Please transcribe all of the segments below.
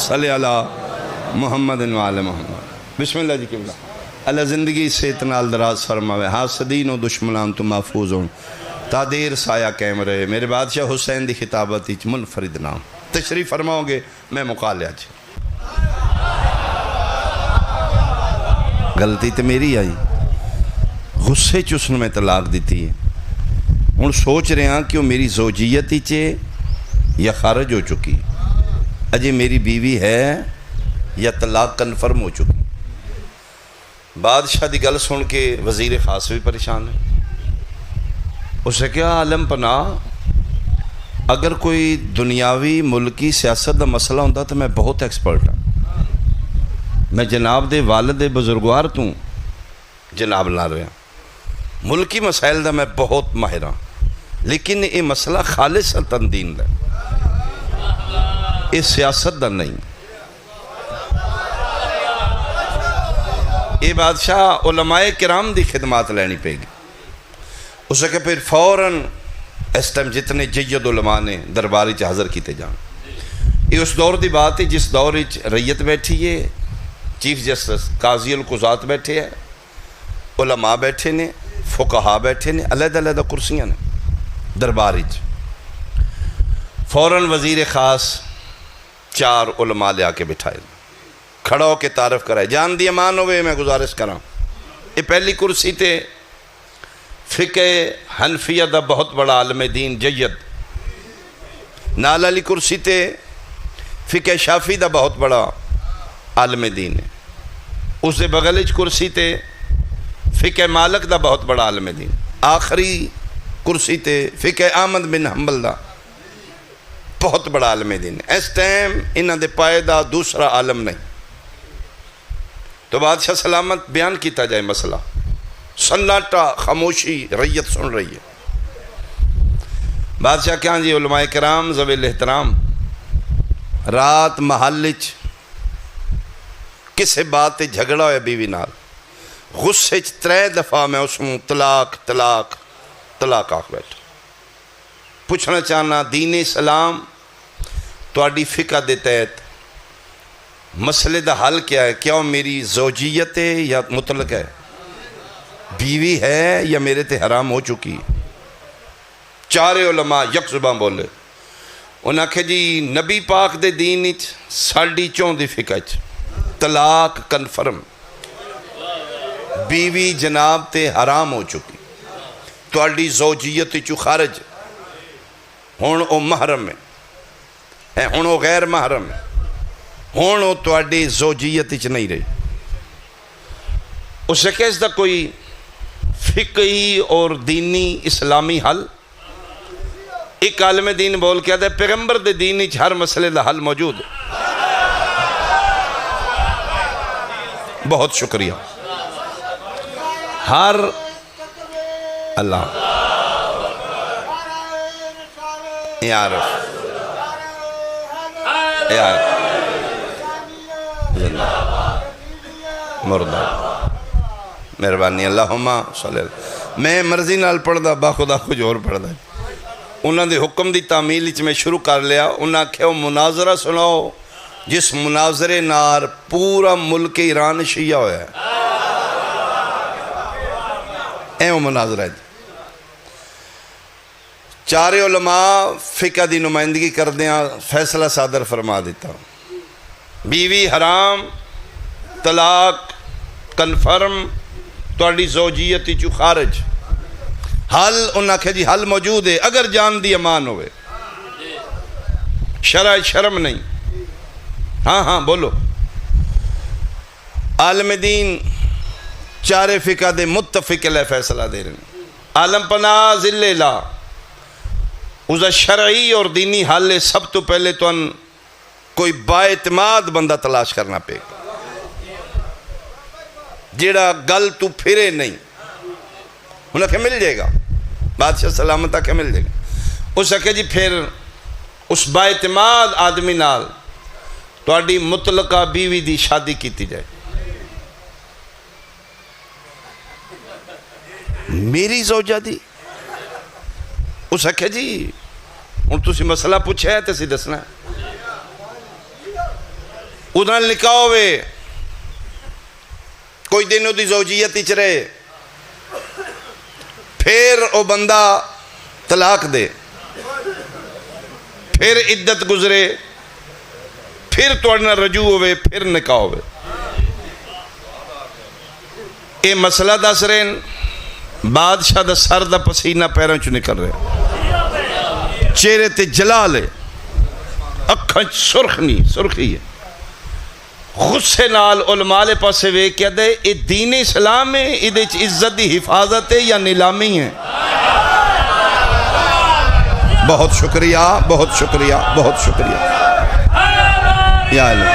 صلی علی محمد وعلی محمد۔ بسم اللہ جی قبلہ۔ اللہ زندگی سے اتنا دراز فرماوے، حاسدین و دشمنان تو محفوظ ہوں، تا دیر سایہ قائم رہے، میرے بادشاہ حسین دی خطابت ایچ منفرد نام۔ تشریف فرماؤ گے میں مقالعہ جی۔ غلطی تو میری آئی، غصے چسن میں طلاق دیتی ہے، ہوں سوچ رہے ہیں کہ وہ میری زوجیت ہی چے یا خارج ہو چکی، اجے میری بیوی ہے یا طلاق کنفرم ہو چکی۔ بادشاہ دی گل سن کے وزیر خاص بھی پریشان ہے۔ اسے کیا عالم پناہ، اگر کوئی دنیاوی ملکی سیاست دا مسئلہ ہوتا تو میں بہت ایکسپرٹ ہوں، میں جناب دے والد بزرگوار تو جناب لا رہا ہوں، ملکی مسائل دا میں بہت ماہر ہوں، لیکن یہ مسئلہ خالص دین دا، یہ سیاست دا نہیں۔ یہ بادشاہ علماء کرام دی خدمات لینی پے گی۔ اسے کہ پھر فوراً اس ٹائم جتنے جید علماء نے درباری چ حاضر کیتے جان۔ یہ اس دور دی بات ہے جس دور وچ ریت بیٹھی ہے، چیف جسٹس قاضی القضات بیٹھے ہیں، علماء بیٹھے نے، فقہا بیٹھے نے، علیحدہ علیحدہ کرسیاں نے دربار وچ۔ فوراً وزیر خاص 4 علماء لے آ کے بٹھائے، کھڑا ہو کے تعارف کرائے، جان دی امان ہوئے میں گزارش کراں۔ یہ پہلی کرسی تے فقہ حنفیہ دا بہت بڑا عالم دین جید، نال علی کرسی تے فقہ شافی دا بہت بڑا عالم دین ہے، اس دے بغلچ کرسی تے فقہ مالک دا بہت بڑا عالم دین، آخری کرسی تے فقہ احمد بن حنبل دا بہت بڑا عالم دین ہے۔ اس ٹائم انہاں دے پائے دا دوسرا عالم نہیں۔ تو بادشاہ سلامت بیان کیتا جائے مسئلہ، سناٹا، خاموشی، ریت سن رہی ہے۔ بادشاہ کہاں جی علماء کرام ذوی الاحترام، رات محلچ کسے بات جھگڑا ہویا بیوی نال، غصے 3 دفعہ میں اس میں طلاق طلاق طلاق آکھ بیٹھا۔ پوچھنا چاہنا دین اسلام تواڈی فقہ دے تحت مسئلے دا حل کیا ہے؟ کیا وہ میری زوجیت ہے یا مطلق ہے؟ بیوی ہے یا میرے تے حرام ہو چکی؟ 4 علماء یک زبان بولے، انہاں کہ جی نبی پاک دے دین اچ 4.5 دی فقہ اچ طلاق کنفرم، بیوی جناب تے حرام ہو چکی، تواڈی زوجیت چو خارج، ہون او محرم ہے، ہون او غیر محرم ہے، ہون او تواڈی زوجیت چ نہیں رہی۔ اسے کہ اس دا کوئی فقہی اور دینی اسلامی حل؟ ایک عالم دین بول کے آدھے پیغمبر دے دینی چ ہر مسئلے دا حل موجود ہے۔ بہت شکریہ۔ ہر اللہ یارف یارف مردہ مہربانی اللہم صلی اللہ۔ میں مرضی نال پڑھ دا، با خدا کچھ اور پڑھ دا۔ انہاں دے حکم دی تعمیل اچ میں شروع کر لیا، انہاں کہو مناظرہ سناؤ جس مناظرے نار پورا ملک ایران شیعہ ہویا ہے، وہ مناظرہ ہے۔ 4 علماء فقہ دی نمائندگی کر دیا، فیصلہ صادر فرما دیتا، بیوی حرام، طلاق کنفرم، تواڈی زوجیت چو خارج۔ حل انہاں کہ جی حل موجود ہے اگر جان دی امان ہوئے، شرع شرم نہیں۔ ہاں ہاں بولو۔ عالم دین 4 فقہ دے متفق لے فیصلہ دے رہے ہیں، عالم پناہ ذل الہ اسا شرعی اور دینی حل ہے۔ سب تو پہلے تو ان کوئی باعتماد بندہ تلاش کرنا پے گا، جیڑا گل تو پھرے نہیں، انہیں کہ مل جائے گا، بادشاہ سلامتہ کہ مل جائے گا۔ اسے کہ جی پھر اس باعتماد آدمی نال تواڈی مطلقہ بیوی دی شادی کیتی جائے۔ میری زوجہ دی؟ اس آکھیا جی ہن تسی مسئلہ پوچھا ہے تے سی دسنا ہے۔ ادھر نکاح ہوئے کوئی دن دی زوجیت اچ رہے پھر او بندہ طلاق دے پھر عدت گزرے پھر توڑنا رجوع ہوئے پھر نکاح ہوئے اے مسئلہ دس رہے ہیں بادشاہ دا سر دا پسینہ پیروں چو نکل رہے چہرے تے جلال ہے اکھاں سرخی ہے غصے نال علماء لے پاسے وے کیا دے اے دین اسلام ہے ادھے عزت دی حفاظت ہے یا نیلامی ہے بہت شکریہ بہت شکریہ بہت شکریہ یا اللہ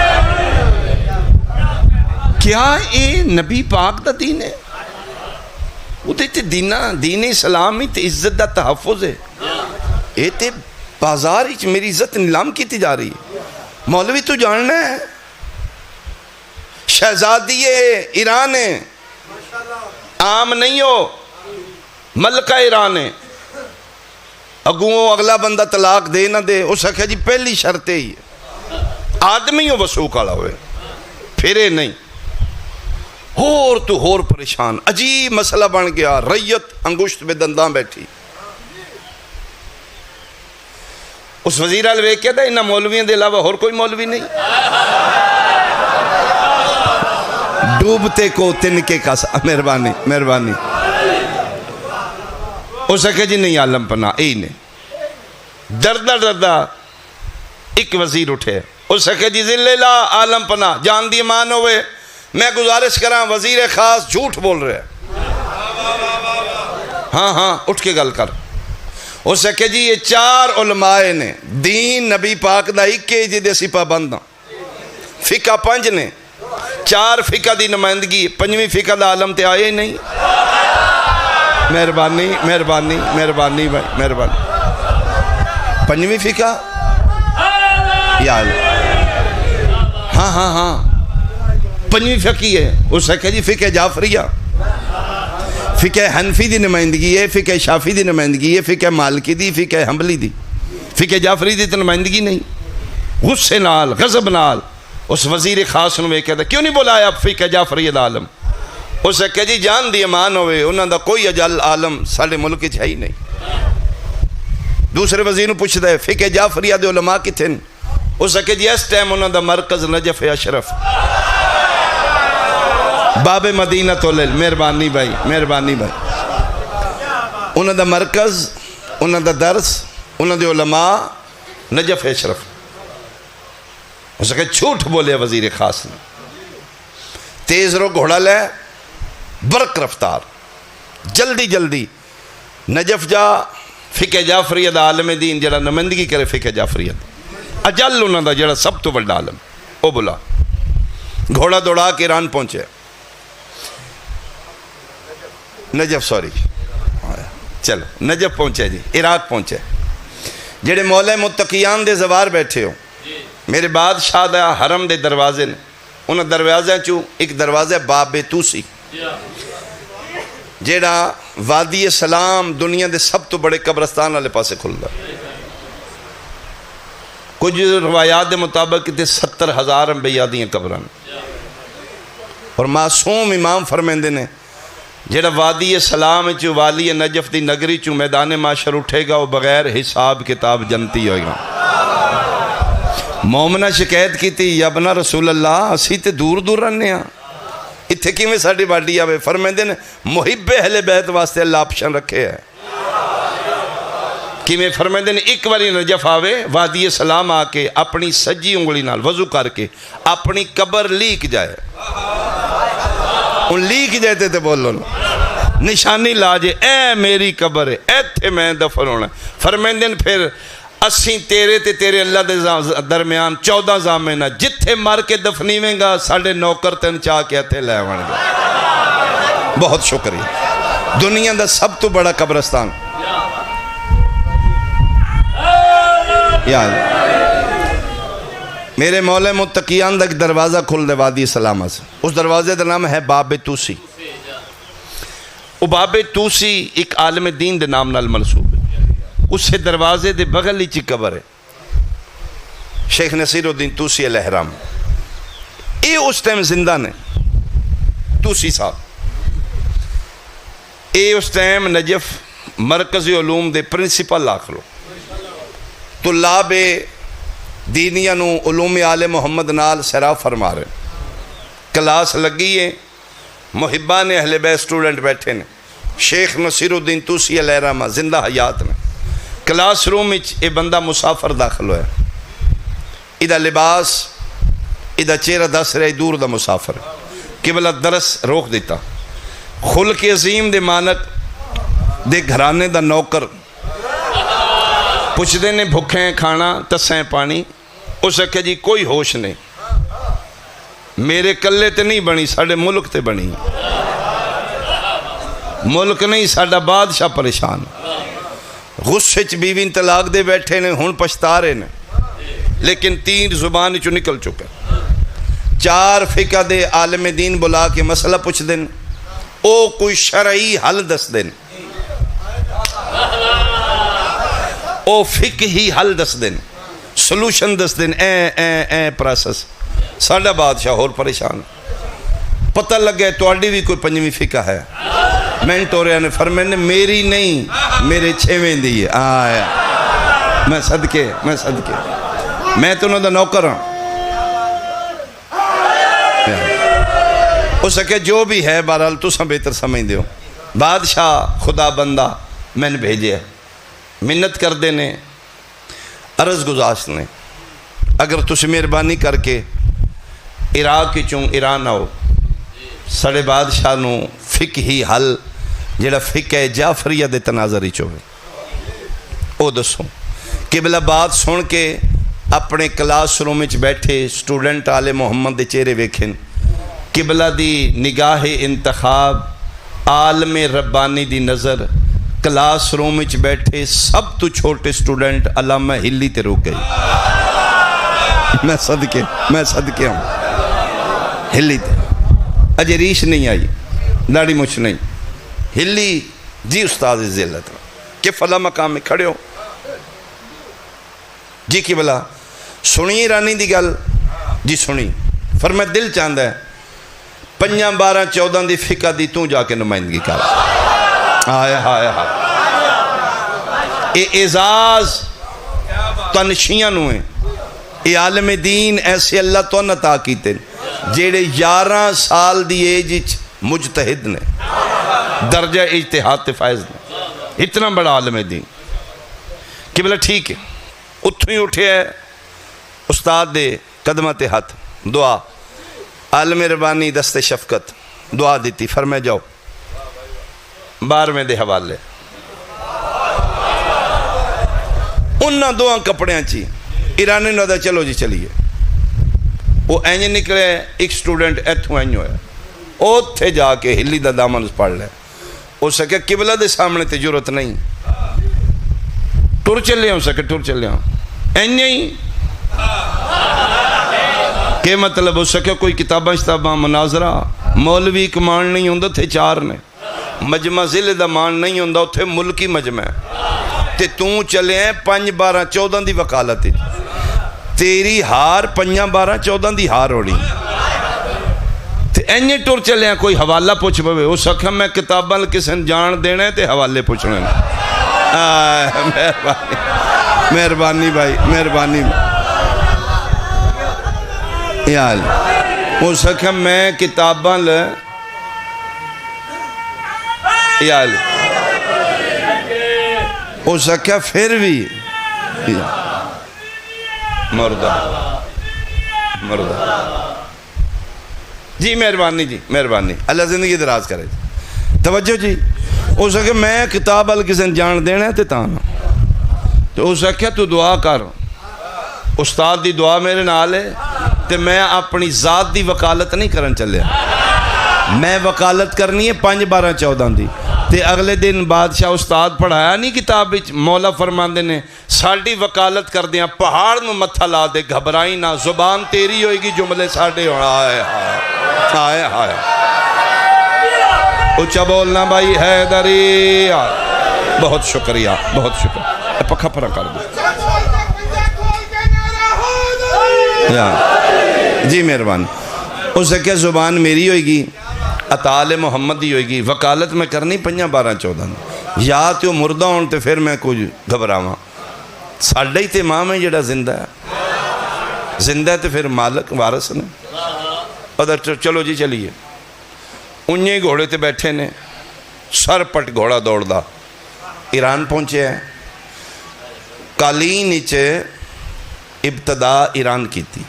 کیا اے نبی پاک دا دین ہے وہ تے دین اسلام ہی تے عزت دا تحفظ ہے اے تے بازار ہی میری عزت نیلام کی تی جا رہی ہے مولوی تو جاننا ہے شہزادی ایران ہے عام نہیں ہو ملکہ ایران ہے اگوں اگلا بندہ طلاق دے نہ دے اس آخیا جی پہلی شرط ہی ہے آدمی ہو وسوق والا ہوئے پھرے نہیں ہور تو ہور پریشان عجیب مسئلہ بن گیا ریت انگشت میں دنداں بیٹھی اس وزیر الوے کیا تھا انہا مولویوں دے علاوہ اور کوئی مولوی نہیں ڈوبتے کو تنکے کا مہربانی مہربانی اس نے کہا جی نہیں عالم پناہ ای نے دردہ ایک وزیر اٹھے اس نے کہا جی ذللہ عالم پناہ جان دی مان ہوئے میں گزارش کراں وزیر خاص جھوٹ بول رہے ہاں اٹھ کے گل کر اس نے کہا جی یہ 4 علماء نے دین نبی پاک دا ایک جی دے سپا بندہ فقہ 5 نے 4 فقہ دی نمائندگی 5ویں فقہ دا عالم تے آئے نہیں مہربانی مہربانی مہربانی بھائی مہربانی 5ویں فقہ یا اللہ ہاں 5ویں فقہ ہے اس نے کہا جی فقہ جعفریہ فقہ حنفی دی نمائندگی ہے فقہ شافی دی نمائندگی ہے فقہ مالکی دی فقہ حنبلی دی فقہ جعفری دی تو نمائندگی نہیں غصے نال غضب نال اس وزیر خاص نے کہتا کیوں نہیں بلایا فقہ جعفری دا عالم اس نے کہا جی جان دی امان ہوئے انہوں دا کوئی اجل عالم سارے ملک ہے ہی نہیں دوسرے وزیر نے پوچھتا ہے فقہ جعفری دے علماء کتنے اس نے کہا جی اس ٹائم انہوں دا مرکز نجف اشرف باب مدینہ تولل مہربانی بھائی انہوں دا مرکز انہوں دا درس انہوں دے علماء نجف اشرف اس نے جھوٹ بولے وزیر خاص نے تیز رو گھوڑا لے برق رفتار جلدی نجف جا فقہ جعفریہ دا عالم دین جڑا نمائندگی کرے فقہ جعفریہ اجل انہوں دا جڑا سب تو بڑا عالم او بلا گھوڑا دوڑا کے ایران پہنچے نجف چلو نجف پہنچے جی عراق پہنچے جڑے مولا متقیان دے زوار بیٹھے ہو میرے بادشاہ دا حرم دے دروازے نے انہاں دروازے چو ایک دروازہ باب توسی جیڑا وادی سلام دنیا دے سب تو بڑے قبرستان والے پاسے کھل دا کچھ روایات دے مطابق تے 70,000 انبیاء دیاں قبران اور معصوم امام فرمیندے نے جیڑا وادی سلام چو والی نجف دی نگری چو میدان معاشر اٹھے گا وہ بغیر حساب کتاب جنتی ہوئے گا مومنہ شکایت کی تھی یا ابنا رسول اللہ اسی تے دور رہنے ہیں اتھے کی میں ساڑھی باڑی آوے فرمیندے نے محب اہل بیت واسطے اللہ آپشن رکھے ہے کہ میں فرمیندے نے ایک باری نجف آوے وادی سلام آکے اپنی سجی انگلی نال وضو کر کے اپنی قبر لیک جائے ان لیک جاتے تھے بولو نشانی لاجے اے میری قبر ہے ایتھے میں دفن ہونا فرمیندے نے پھر اسیں تیرے اللہ دے درمیان 14 زامنہ جتھے مار کے دفنی میں گا ساڑھے نوکر تن چاہ کے ہتھے لے ون گا بہت شکریہ دنیا دا سب تو بڑا قبرستان یا میرے مولا متقیان دا ایک دروازہ کھل دے وادی سلامہ سے اس دروازے دا نام ہے باب توسی وہ باب توسی ایک عالم دین دے نام نال منسوب ہے اسے دروازے دے بغل ہی قبر ہے شیخ نصیر الدین توسی الاحرام یہ اس ٹائم زندہ نے توسی صاحب، یہ اس ٹائم نجف مرکزی علوم دے پرنسپل آکھ لو، طلاب دینیاں نو علوم آل محمد نال سیراب فرما رہے، کلاس لگی ہے، محبان اہل بیت سٹوڈنٹ بیٹھے نے، شیخ نصیر الدین توسی علیہ رحمہ زندہ حیات نے، کلاس روم اچ اے بندہ مسافر داخل ہویا، ادھا لباس ادھا چہرہ دس رہے دور دا مسافر، قبلہ درس روک دیتا، خلق عظیم دے مانک دے گھرانے دا نوکر پوچھ دے نے بھکھیں کھانا تسیں پانی، اسے کہ جی کوئی ہوش نہیں، میرے کلے تے نہیں بنی، ساڑھے ملک تے بنی، ملک نہیں ساڑھا بادشاہ پریشان، غصے چ بیوی طلاق دے بیٹھے نے، ہن پچھتا رہے نے، لیکن تین زبان چو نکل چکا، چار فقہ دے عالم دین بلا کے مسئلہ پوچھ دیں، او کوئی شرعی حل دس دیں، او فقہی حل دس دیں، سلوشن دس دیں، پروسس، ساڑھا بادشاہ اور پریشان، پتہ لگ گیا توڑی بھی کوئی پنجویں فقہ ہے، میں ٹوریا نے فرمائے میری نہیں میرے چھویں دی ہے، آیا میں صدقے میں تو انہوں دا نوکر ہوں، اس کہ جو بھی ہے بہرحال تو سب بہتر سمجھ دیو، بادشاہ خدا بندہ میں نے بھیجے ہے، منت کر دینے، عرض گزاشت نے، اگر تُس مہربانی کر کے عراق کی چون ایران آؤ، سڑے بادشاہ نو فقہی حل جڑا فقہ جعفریہ دے تناظری چوہے او دسوں، قبلہ بات سن کے اپنے کلاس روم وچ بیٹھے سٹوڈنٹ آل محمد دے چہرے ویکھن، قبلہ دی نگاہ انتخاب عالم ربانی دی نظر، کلاس روم وچ بیٹھے سب تو چھوٹے سٹوڈنٹ علامہ ہلی تے روک گئی، میں صدقے ہوں، ہلی تے اجے ریش نہیں آئی، داڑھی مچھ نہیں، ہلی جی استاد ذلت کہ فلاں مقام میں کھڑے ہو جی کی بلا سنی رانی دی گل جی سنی، فرمائے دل چاندہ ہے 5 12 14 دی فقہ دی تو جا کے نمائندگی کر، آیا اے اعزاز تنشیاں نویں، اے عالم دین ایسے اللہ تو نتا کیتے جیڑے 11 سال دی ایج مجتہد نے، درجہ اجتہاد فائز نے، اتنا بڑا عالم دین کہ بلا ٹھیک ہے، اتھو ہی اٹھے ہے استاد دے قدمت ہاتھ دعا، عالم ربانی دست شفقت دعا دیتی، فرمائے جاؤ 12ویں دے حوالے، انہاں دعا کپڑیاں چی ایرانی نہ دا چلو جی چلیے، وہ اینجے نکلے ایک سٹوڈنٹ ایتھو اینجو ہے، او تھے جا کے ہلی دا دامن پڑھ لے، او سکے قبلہ دے سامنے تے جرت نہیں، ٹور چلے ہوں سکے ٹور چلے ہوں، اینجے ہی کہ مطلب ہو سکے کوئی کتاباں مناظرہ، مولوی کمان نہیں ہوندہ تھے 4 نے، مجمع ضلع دا مان نہیں ہوندہ تھے ملکی مجمع، تے توں چلے ہیں 5 12 14 دی وکالت، تیری ہار 5 12 14 دی ہار ہو رہی، تے اینجے ٹور چلے ہیں کوئی حوالہ پوچھ پوے، ہو سکے میں کتاباں کسن جان دینے تے حوالے پوچھنے، مہربانی بھائی مہربانی، یال ہو سکے میں کتاباں یال ہو سکے پھر بھی مردہ جی مہربانی اللہ زندگی دراز کرے، توجہ جی، ہو سکے میں کتاب کسن جان دینا تے تانا، تو ہو سکے تو دعا کر، استاد دی دعا میرے نال ہے، تے میں اپنی ذات دی وکالت نہیں کرن چلے، میں وکالت کرنی ہے 5 12 14 دی، تے اگلے دن بادشاہ استاد پڑھایا نہیں کتاب وچ، مولا فرماندے نے ساڑی وکالت کر دیاں پہاڑ میں متھا لا دے، گھبرائی نہ، زبان تیری ہوئے گی جملے ساڑے ہونا، آئے اچھا بولنا بھائی حیدری، بہت شکریہ پکھا پھرا کر دو جی مہربانی، اسے کیا زبان میری ہوئے گی اطال محمد ہی ہوئے گی وکالت میں کرنی 5-12-14 یا تو مردہ ہون تے پھر میں کچھ گھبراواں ساڈا ہی تے امام ہے جڑا زندہ ہے تے پھر مالک وارث نے ادھر چلو جی چلیے انہیں گھوڑے تے بیٹھے نے سر پٹ گھوڑا دوڑ دا ایران پہنچے ہیں قالین نیچے ابتدا ایران کی تھی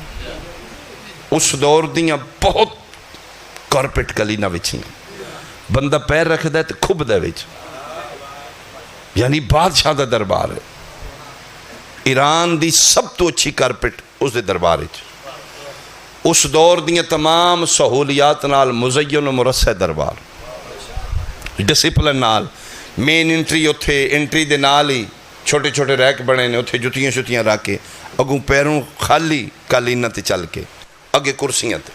اس دور دیاں بہت کارپیٹ قالینہ وچھیں بندہ پیر رکھ دے تے کھب دے وچ یعنی بادشاہ دا دربار ہے ایران دی سب تو اچھی کارپیٹ اس دے دربار ہے اس دور دیاں تمام سہولیات نال مزین و مرصع دربار ڈسپلن نال مین انٹری اتھے انٹری دے نال ہی چھوٹے چھوٹے ریک بنے نے اتھے جتیاں شتیاں رکھ کے اگوں پیروں خالی قالینہ تے چل کے اگے کرسیاں تے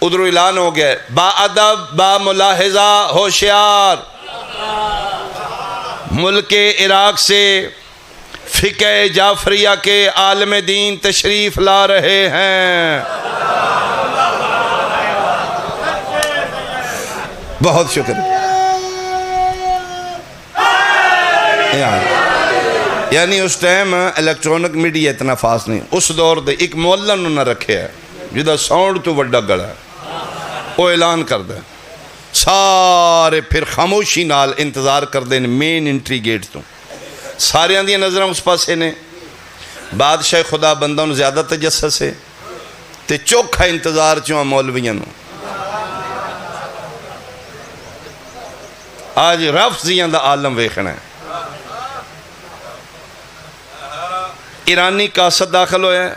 ادھر اعلان ہو گیا با ادب با ملاحظہ ہوشیار ملک عراق سے فقہ جعفریہ کے عالم دین تشریف لا رہے ہیں بہت شکر یعنی اس ٹائم الیکٹرونک میڈیا اتنا فاس نہیں اس دور دے ایک مولا نہ رکھے ہے جدہ ساؤنڈ تو وڈا گڑا ہے وہ اعلان کر دے سارے پھر خاموشی نال انتظار کر دیں مین انٹری گیٹ تو سارے آندیاں نظریں اس پاسے نے بادشاہ خدا بندہ انہوں زیادہ تجسس ہے تے چوکھا انتظار چوہاں مولویاں نو آج رفضیاں دا عالم ویکھنا ہے ایرانی قاصد داخل ہویا ہے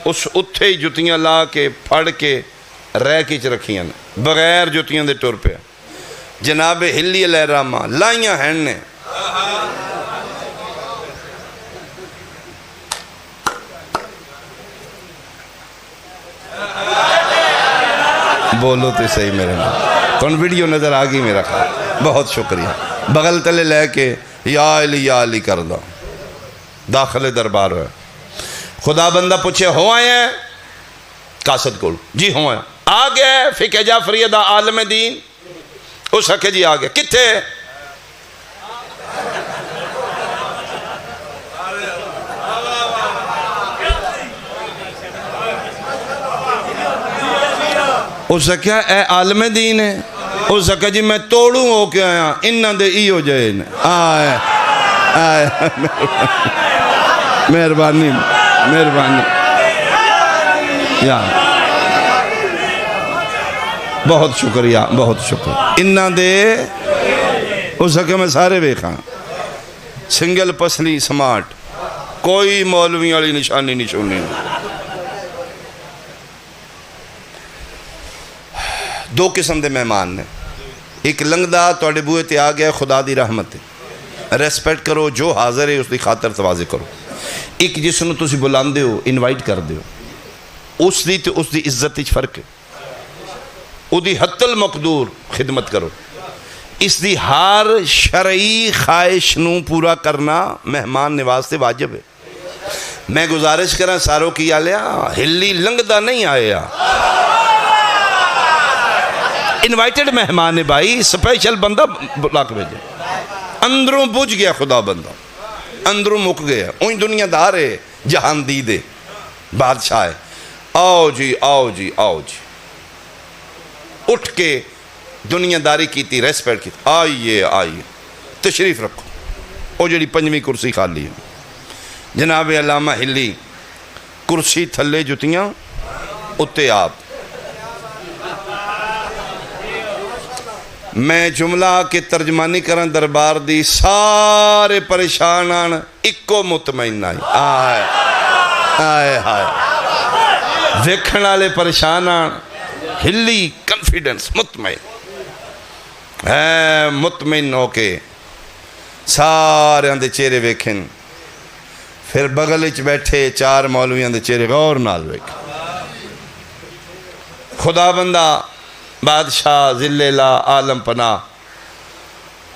اس اتھے ہی جتیاں لا کے پھڑ کے رہ کیچ رکھیاں بغیر جتیاں دے ٹور پہ جناب ہلی علیہ الرحمہ لائیاں ہیں نے بولو تو صحیح میرے میں کون ویڈیو نظر آگئی میرا خواہ بہت شکریہ بغل تلے لے کے یا علی کر دو داخل دربار ہوئے خدا بندہ پوچھے ہو آئے ہیں قاصد کو جی ہو آئے آگے فقہ جعفریہ دا عالم دین اس حقے جی آگے کتھے اس حقے اے عالم دین ہے اس حقے جی میں توڑوں ہو کے آیا انہ دے ای ہو جائے آئے آئے مہربانی یا بہت شکریہ انہ دے اس حقے میں سارے بیکھاں سنگل پسلی سمارٹ کوئی مولوی والی نشانی نشونی دو قسم دے مہمان نے ایک لنگدہ توڑے بوئے تے آگیا خدا دی رحمت ہے ریسپیکٹ کرو جو حاضر ہے اس دی خاطر توازے کرو ایک جس نے تسی بلاندے ہو انوائٹ کر دے ہو اس دی عزت اچھ فرق ہے او دی حت المقدور خدمت کرو اس دی ہار شرعی خواہش نو پورا کرنا مہمان نواز سے واجب ہے میں گزارش کریں ساروں کی آلیا ہلی لنگدہ نہیں آیا انوائٹڈ مہمان بھائی سپیشل بندہ بلا کے بھیجے اندروں بجھ گیا خدا بندہ اندروں مک گیا ان دنیا دار ہے جہان دیدے بادشاہ ہے آؤ جی اٹھ کے دنیا داری کی تھی ریسپیکٹ کی آئیے تشریف رکھو او جڑی 5ویں کرسی خالی ہے جناب علامہ ہلی کرسی تھلے جتیاں اتے آپ میں جملہ کے ترجمانی کرن دربار دی سارے پریشان آن اکو مطمئن آئے ویکھن لے پریشان آن ہلی کنفیڈنس مطمئن ہو کے سارے اندے چہرے ویکھن پھر بغل اچ بیٹھے 4 مولوی اندے چہرے غور نال ویکھن خدا بندہ بادشاہ ذلّلہ عالم پناہ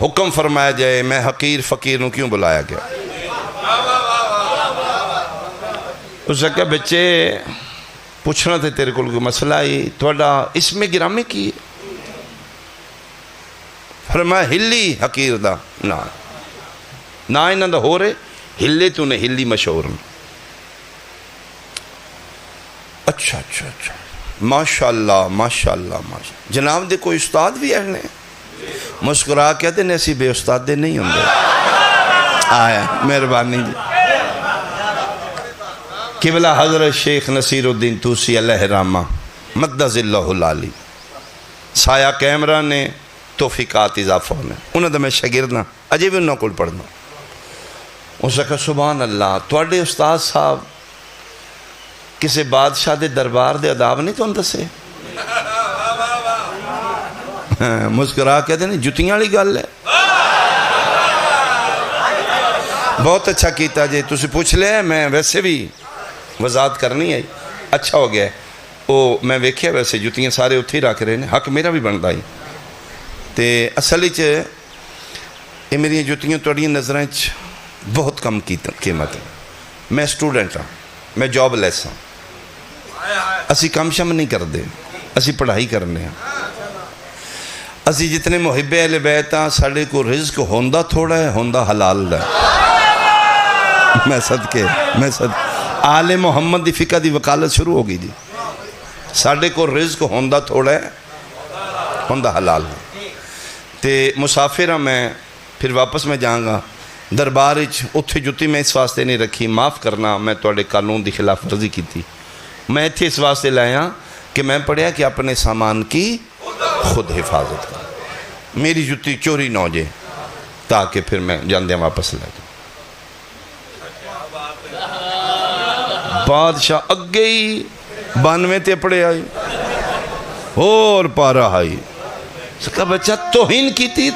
حکم فرمایا جائے میں حقیر فقیر نو کیوں بلایا گیا اس نے کہا بچے پوچھنا تے تیرے کو کوئی مسئلہ ہے تھوڑا اس میں گرامی کی ہے فرمایا ہلی حقیر دا نا نہ انہاں دا ہو رہے ہلے تو نے ہلی مشہور اچھا اچھا اچھا ماشاءاللہ ماشاءاللہ ماشاءاللہ جناب دے کوئی استاد بھی اہلے مسکرا کہتے ہیں ایسی بے استاد دے نہیں ہوں گے آیا مہربانی جی قبلہ حضرت شیخ نصیر الدین توسی علیہ رحمہ مقدس اللہ العالی سایہ کیمرہ نے توفیقات اضافہ ہونے انہوں نے میں شاگردنا اجے بھی انہوں کو پڑھنا اس نے کہا سبحان اللہ توڑے استاد صاحب کسی بادشاہ دے دربار دے اداب نہیں تو اندر سے مسکرا کہتے ہیں جتیاں لی گل ہے بہت اچھا کیتا جی تُسی پوچھ لے میں ویسے بھی وضاحت کرنی ہے اچھا ہو گیا وہ میں ویکھیا ویسے جتیاں سارے اتھی رکھ رہے ہیں حق میرا بھی بنتا ہی تے اصلی یہ میری جتیاں توڑیاں نظریں بہت کم قیمت ہے میں سٹوڈنٹ ہوں میں جاب لیس ہوں اسی کم شم نہیں کر دے اسی پڑھائی کرنے ہیں اسی جتنے محب اہل بیت ہیں ساڑھے کو رزق ہوندہ تھوڑا ہے ہوندہ حلال ہے میں صدقے آل محمد دی فقہ دی وکالت شروع ہوگی جی ساڑھے کو رزق ہوندہ تھوڑا ہے ہوندہ حلال ہے تے مسافر ہوں میں پھر واپس میں جاؤں گا دربار اتھے جتی میں اس واسطے نہیں رکھی معاف کرنا میں توڑے قانون دی خلاف ورزی کی تھی میں اتھے اس واسطے لایا کہ میں پڑھیا کہ اپنے سامان کی خود حفاظت کر میری جتی چوری نہ ہو جائے تاکہ پھر میں جاندے واپس لے جاؤں بادشاہ اگے ہی 92 تے پڑے آئی اور پارا آئی اس کا بچہ توہین کی تھی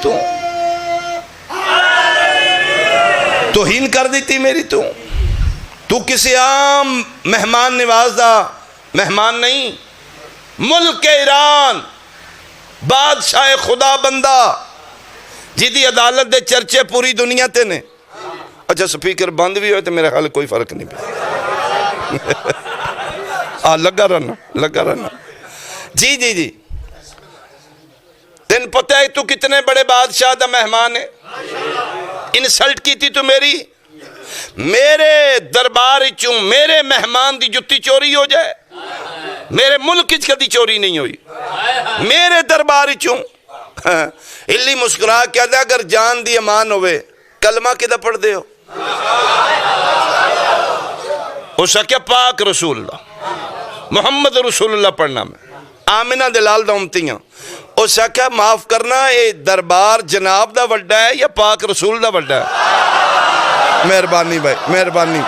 توہین کر دیتی میری تو کسی عام مہمان نوازدہ مہمان نہیں ملک ایران بادشاہ خدا بندہ جیدی عدالت دے چرچے پوری دنیا تے نے اچھا سپیکر بند بھی ہوئے تو میرے خیال کوئی فرق نہیں پہ لگا رہنا جی تین پتہ ہے تو کتنے بڑے بادشاہ دا مہمان ہے انسلٹ کی تھی تو میرے دربار چوں میرے مہمان دی جتی چوری ہو جائے میرے ملک کدی چوری نہیں ہوئی میرے دربار چوں ہلی مسکرا کیا دے اگر جان دی امان ہوئے کلمہ کدھا پڑھ دے ہو اس کا کیا پاک رسول اللہ محمد رسول اللہ پڑھنا میں آمینہ دلال دا امتیاں اس کا کیا معاف کرنا اے دربار جناب دا وڈا ہے یا پاک رسول دا وڈا ہے مہربانی بھائی مہربانی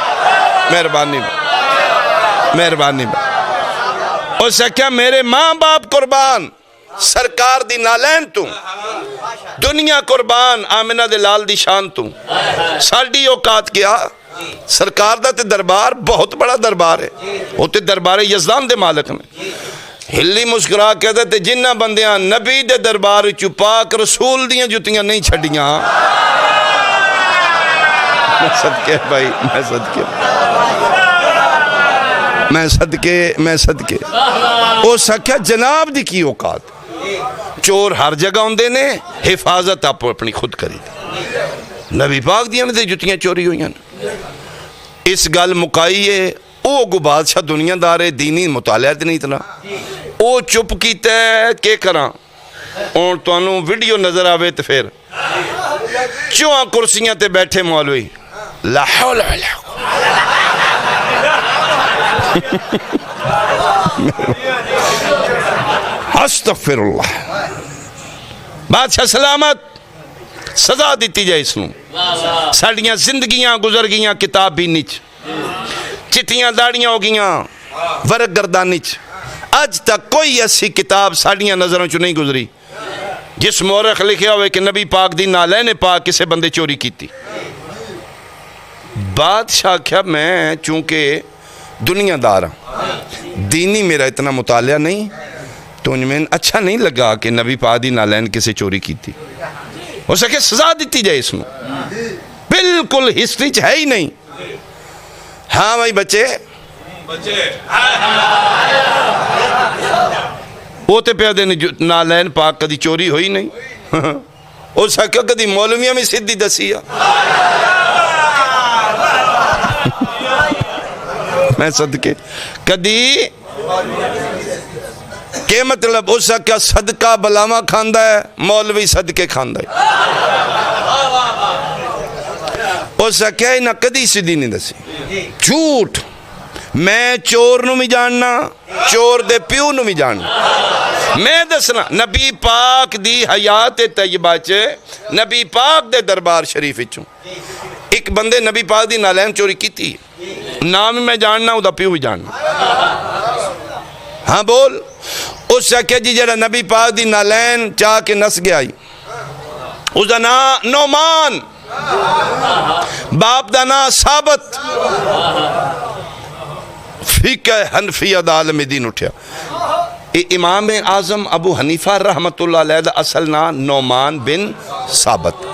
بھائی اس کا کیا میرے ماں باپ قربان سرکار دی نالین تو دنیا قربان آمینہ دلال دی شان تو ساڑھی اوقات کیا سرکار دا تے دربار بہت بڑا دربار ہے وہ تے دربار یزدان دے مالک میں ہلی مسکرا کہتے تے جنہ بندیاں نبی دے دربار چو پاک رسول دیاں جتیاں نہیں چھڑیاں میں صدقے او سکھیا جناب دی کی اوقات چور ہر جگہ ہوندے نے حفاظت آپ اپنی خود کری دی نبی پاک دیاں نے جتیاں چوری ہوئی ہیں اس گل مکائیے او گو بادشاہ دنیا دارے دینی مطالعات نہیں اتنا او چپ کیتا ہے کہ کراں اور تو انہوں ویڈیو نظر آوے تو پھر چوہاں کرسیاں تے بیٹھے مولوی لا حول ولا استغفر اللہ بادشاہ سلامت سزا دیتی جائے اس نو ساڑیاں زندگیاں گزر گیاں کتاب بھی نیچ چٹیاں داڑیاں ہو گیاں ورق گردانی چ آج تک کوئی ایسی کتاب ساڑیاں نظروں چو نہیں گزری جس مورخ لکھیا ہوئے کہ نبی پاک دی نالین پاک کسے بندے چوری کی تھی بادشاہ کیا میں چونکہ دنیا دار ہوں دینی میرا اتنا مطالعہ نہیں تو ان میں اچھا نہیں لگا کہ نبی پاک دی نالین کسے چوری کی تھی ہو سکے سزا دیتی جائے اس میں بالکل ہسٹری ہے ہی نہیں ہاں بھائی بچے وہ تو پہ دے نالین پاک کدی چوری ہوئی نہیں اس آخیا کدی مولویاں بھی سیدھی دسی میں صدقے کدی کہ مطلب اس آخیا صدقہ بلاواں کھاندا ہے مولوی صدقے کھاندا ہے اس آخیا انہاں کدی سیدھی نہیں دسی جھوٹ میں چور نو بھی جاننا چور دے پیو نو بھی جاننا میں دسنا نبی پاک دی حیات طیبہ چے نبی پاک دے دربار شریف چوں ایک بندے نبی پاک دی نالین چوری کی تھی نام میں جاننا او دا پیو بھی جاننا ہاں بول اس سے کہا جی جڑا نبی پاک دی نالین چاہ کے نس گیا اس دا نا نعمان باپ دا نا ثابت فقہ حنفیہ دا عالم دین اٹھیا امام اعظم ابو حنیفہ رحمت اللہ علیہ دا اصل نا نعمان بن ثابت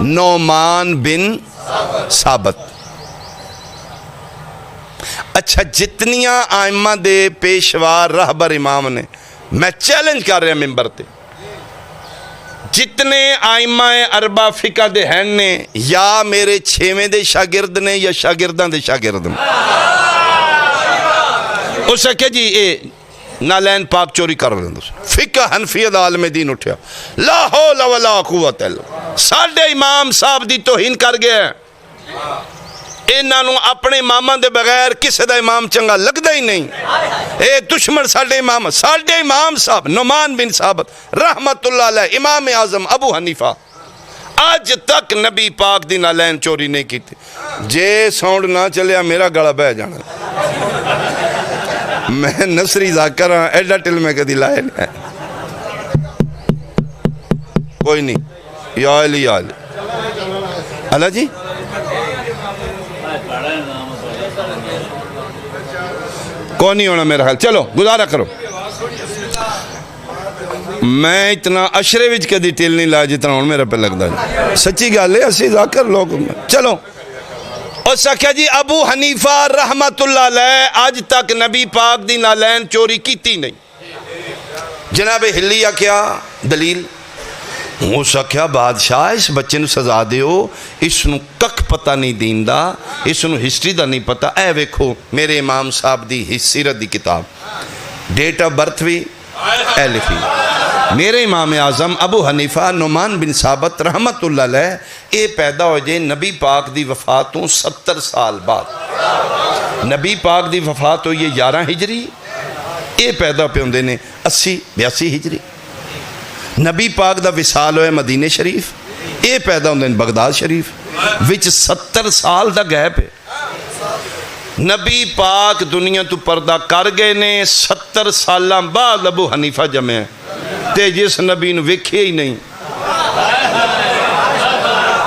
نعمان بن ثابت اچھا جتنیاں آئمہ دے پیشوار رہبر امام نے میں چیلنج کر رہا ممبر تے جتنے آئمہ اربع فقہ دے ہیں نے یا میرے چھویں دے شاگرد نے یا شاگردان دے شاگرد نے اس سے کہ جی اے نالین پاک چوری کر رہے ہیں فقہ حنفیہ دا عالم دین اٹھیا لا حول ولا قوت الا ساڑھے امام صاحب دی توہین کر گئے انہوں اپنے امامہ دے بغیر کسی دا امام چنگا لگدا ہی نہیں اے دشمن ساڑھے امام صاحب نعمان بن ثابت رحمت اللہ علیہ امام اعظم ابو حنیفہ آج تک نبی پاک دی نالین چوری نہیں کی تھی جے ساؤنڈ نہ چلیا میرا گڑا بہ جانا میں نصری ذاکر ہاں ایڈا ٹل میں کدی لائے نہیں کوئی نہیں یا علی یا علی اللہ جی کون نہیں ہونا میرا خیال چلو گزارا کرو میں اتنا اشرے وچ کدی ٹل نہیں لایا جتنا ہوں میرا پہ لگتا ہے سچی گل ہے اسی ذاکر لوگ چلو اور سکھیا جی ابو حنیفہ رحمت اللہ علیہ آج تک نبی پاک دی نالین چوری کیتی نہیں جناب ہلیہ کیا دلیل وہ سکھیا بادشاہ اس بچے نو سزا دیو اس نو کک پتہ نہیں دین دا اس نو ہسٹری دا نہیں پتہ اے ویکھو میرے امام صاحب دی سیرت دی کتاب ڈیٹ آف برتھ بھی اے لکھی میرے امام اعظم ابو حنیفہ نعمان بن ثابت رحمت اللہ علیہ اے پیدا ہو جائے نبی پاک دی وفاتوں 70 سال بعد نبی پاک دی وفات ہو یہ 11 ہجری اے پیدا پہ ہوندے نے 80-82 ہجری نبی پاک دا وصال ہوئے مدینہ شریف اے پیدا ہوندے نے بغداد شریف وچ 70 سال دا گیپ ہے نبی پاک دنیا تو پردہ کر گئے نے 70 سالہ بعد ابو حنیفہ جمع ہے تے جس نبی نو ویکھے ہی نہیں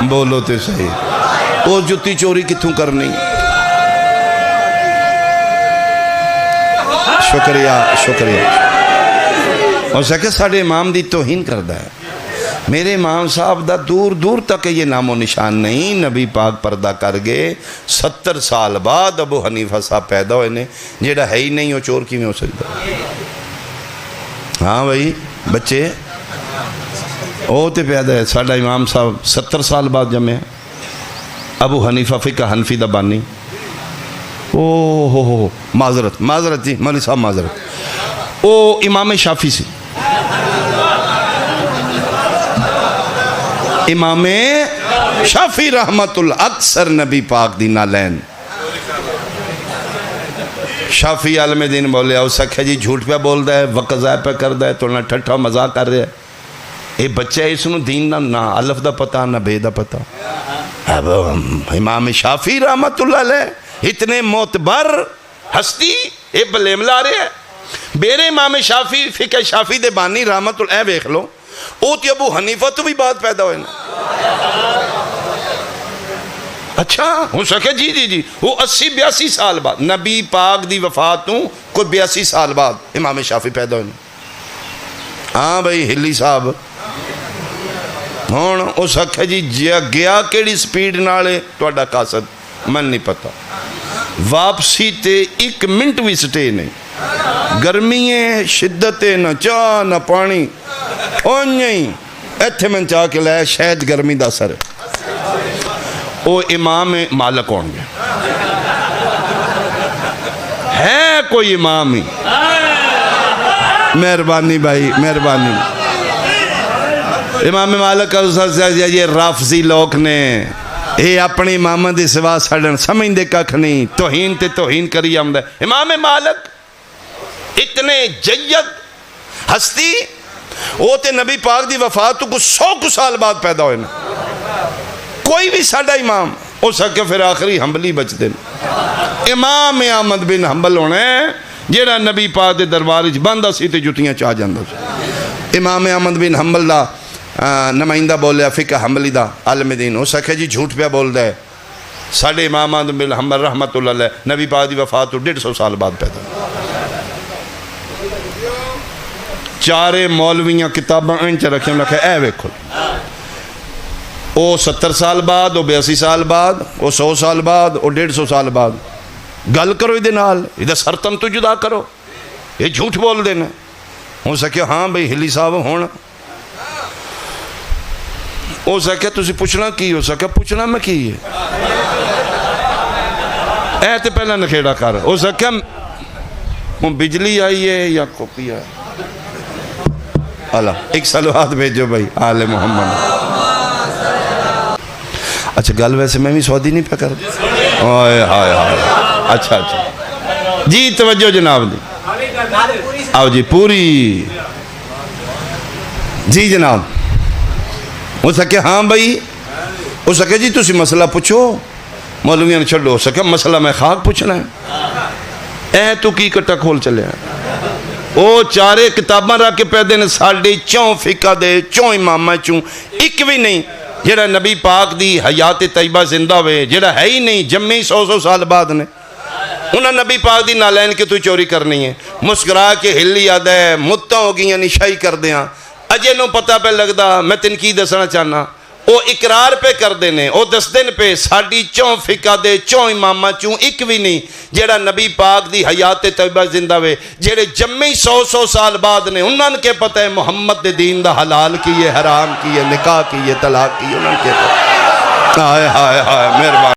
بولو تے صحیح وہ جتی چوری کتھوں کرنی شکریہ اور سکے ساڑھے امام دی توہین کردہ ہے میرے امام صاحب دا دور دور تک یہ نام و نشان نہیں نبی پاک پردہ کر گئے 70 سال بعد ابو حنیفہ صاحب پیدا ہوئے نے جیڑا ہے ہی نہیں ہو چور کی میں ہو سکتا ہاں بھائی بچے او تے پیدا ہے ساڑھا امام صاحب 70 سال بعد جمع ہے ابو حنیفہ فقہ حنفی دا بانی ہو معذرت جی مولی صاحب معذرت او امام شافی سے امام شافی رحمت اللہ اکثر نبی پاک دی نالین شافی عالم دین بولے او سکھے جی جھوٹ پہ بول دا ہے وقت ضائع پہ کر دا ہے تو نہ ٹھٹھا مزاق کر رہے ہے اے بچہ اس نو دین نہ الف دا پتا نہ بے دا پتا اب امام شافی رحمت اللہ علیہ اتنے معتبر ہستی اے بلیم لا رہے ہیں میرے امام شافی فقہ شافی دے بانی رحمت اللہ اے بیخ لو او تی ابو حنیفہ تو بھی بات پیدا ہوئے نا اچھا ہو سکے جی وہ 80-82 سال بعد نبی پاک دی وفاتوں کوئی 82 سال بعد امام شافی پیدا ہوئے نا ہاں بھائی ہلی صاحب ہون او سکھے جی گیا کیڑی سپیڈ نالے تو اڈا قاصد من نہیں پتا واپسی تے 1 منٹ بھی سٹے نہیں. گرمی ہے شدت ہے نہ چاہ نہ پانی اونجیں ایتھے میں چاہ کے لائے شاید گرمی دا سر او امام مالک ہوں گے ہے کوئی امام ہی. مہربانی بھائی مہربانی. امام مالک یہ رافضی لوگ نے یہ اپنی امام دی سوا سڑن سمجھ دے ککھ نہیں توہین تے توہین کری آمدہ. امام مالک اتنے جید ہستی وہ تے نبی پاک دی وفات کو 100 سال بعد پیدا ہوئے نا. کوئی بھی ساڑھا امام ہو سکے پھر آخری حنبلی بچ دیں. امام احمد بن حنبل ہونے جیڑا نبی پاک دے درباری بندہ سی تے جتیاں چاہ جاندہ. امام احمد بن حنبل دا نمائندہ بولیا فقہ حنبلی دا عالم دین ہو سکے جی جھوٹ پہ بول دے. ساڑھے امام احمد بن حنبل رحمت اللہ علیہ نبی پاک دی وفات 150 سال بعد پیدا. چارے مولویاں کتاباں انچ رکھیں لکھے اے ویکھو او 70 سال بعد او 82 سال بعد او 100 سال بعد او 150 سال بعد گل کرو ادھے نال ادھے سرتم تو جدا کرو. یہ جھوٹ بول دینا. ہو سکے ہاں بھئی ہلی صاحب ہونا ہو سکے تسی پوچھنا کی ہو سکے پوچھنا میں کی ہے اے تے پہلا نکھیڑا کر. ہو سکے بجلی آئی ہے یا کپی آئی. اللہ ایک صلوات بھیجو بھائی آل محمد. اچھا گل ویسے میں بھی سعودی نہیں پہ کر ہائے ہائے ہائے. اچھا اچھا جی توجہ جناب دی آؤ جی پوری جی جناب. ہو سکے ہاں بھائی ہو سکے جی تسی مسئلہ پوچھو مولویاں نے چھڑو. ہو سکے مسئلہ میں خاک پوچھنا ہے اے تو کی کٹا کھول چلے ہیں. او چارے کتاباں رکھ کے پیدے نے ساڑھے 4 فقہ دے 4 امامہ چوں ایک بھی نہیں جیڑا نبی پاک دی حیات طیبہ زندہ ہوئے جیڑا ہے ہی نہیں جمعی 100 سال بعد نے. انہاں نبی پاک دی نالین کے تو چوری کرنی ہے. مسکرا کے ہلی آدھا ہے متہ ہو گئی یعنی شاہی کر دیاں اجے نو پتہ پہ لگ دا. میں تنقید دسنا چاہنا او اقرار پہ کر دینے او دس دن پہ ساڑھی 4 فقہ دے 4 امامہ چوں ایک بھی نہیں جیڑا نبی پاک دی حیات طیبہ زندہ ہوئے جیڑے جمعی 100 سال بعد نے. انہوں کے پتہ ہے محمد دے دین دا حلال کی ہے حرام کی ہے نکاح کی ہے طلاق کی ہے. انہوں کے پتہ ہائے ہائے ہائے مہربان.